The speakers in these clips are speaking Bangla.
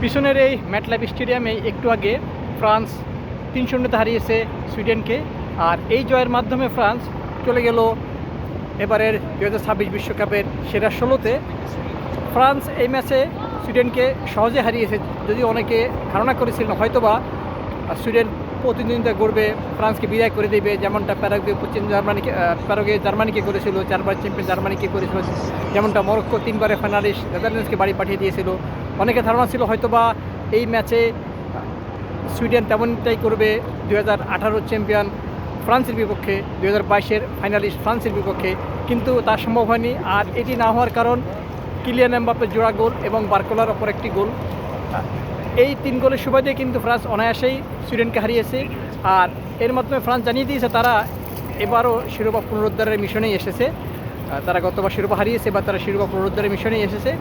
পিছনের এই ম্যাটলাইফ স্টেডিয়ামে একটু আগে ফ্রান্স 3-0 হারিয়েছে সুইডেনকে। আর এই জয়ের মাধ্যমে ফ্রান্স চলে গেল এবারের 2026 বিশ্বকাপের সেরা 16-তে। ফ্রান্স এই ম্যাচে সুইডেনকে সহজে হারিয়েছে, যদিও অনেকে ধারণা করেছিলেন হয়তোবা সুইডেন প্রতিদ্বন্দ্বিতা করবে, ফ্রান্সকে বিদায় করে দেবে, যেমনটা প্যারাগুয়ে জার্মানিকে করেছিল, 4বার চ্যাম্পিয়ন জার্মানিকে করেছিল, যেমনটা মরক্কো 3বারের ফাইনালিস্ট নেদারল্যান্ডসকে বাড়ি পাঠিয়ে দিয়েছিল। অনেকে ধারণা ছিল হয়তোবা এই ম্যাচে সুইডেন তেমনটাই করবে 2018 চ্যাম্পিয়ন ফ্রান্সের বিপক্ষে, 2022-এর ফাইনালিস্ট ফ্রান্সের বিপক্ষে, কিন্তু তা সম্ভব হয়নি। আর এটি না হওয়ার কারণ কিলিয়ান এমবাপ্পের জোড়া গোল এবং বার্কোলার অপর একটি গোল। এই 3 গোলের সুবাদে কিন্তু ফ্রান্স অনায়াসেই সুইডেনকে হারিয়েছে। আর এর মাধ্যমে ফ্রান্স জানিয়ে দিয়েছে তারা এবারও শিরোপা পুনরুদ্ধারের মিশনেই এসেছে। তারা গতবার শিরোপা হারিয়েছে, বা তারা শিরোপা পুনরুদ্ধারের মিশনেই এসেছে।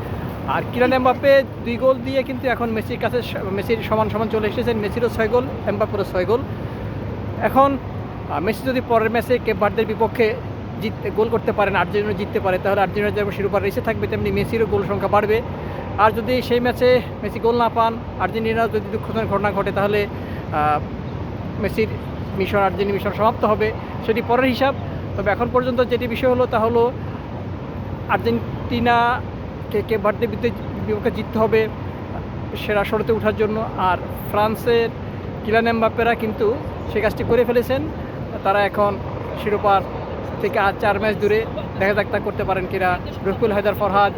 আর কিলিয়ান এমবাপ্পে 2 গোল দিয়ে কিন্তু এখন মেসির কাছে, মেসির সমান চলে এসেছেন। মেসিরও 6 গোল, এমবাপ্পেরও 6 গোল। এখন মেসি যদি পরের ম্যাচে কেপ ভার্দের বিপক্ষে গোল করতে পারেন, আর্জেন্টিনা জিততে পারে, তাহলে আর্জেন্টিনা যেমন শিরোপা রেসে থাকবে, তেমনি মেসিরও গোল সংখ্যা বাড়বে। আর যদি সেই ম্যাচে মেসি গোল না পান, আর্জেন্টিনার যদি দুঃখজনক ঘটনা ঘটে, তাহলে মেসির মিশন, আর্জেন্টিনা মিশন সমাপ্ত হবে, সেটি পরের হিসাব। তবে এখন পর্যন্ত যেটি বিষয় হলো তা হলো আর্জেন্টিনাকে কেপ ভার্দের বিপক্ষে জিততে হবে সেরা 16-তে ওঠার জন্য। আর ফ্রান্সের কিলিয়ান এমবাপ্পেরা কিন্তু সে কাজটি করে ফেলেছেন। তারা এখন শিরোপার থেকে আর 4 ম্যাচ দূরে। দেখা যাক তা করতে পারেন কিনা। Rafiqul Haider Farhad,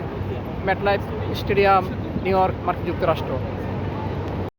MetLife stadium, New York, মার্কিন যুক্তরাষ্ট্র।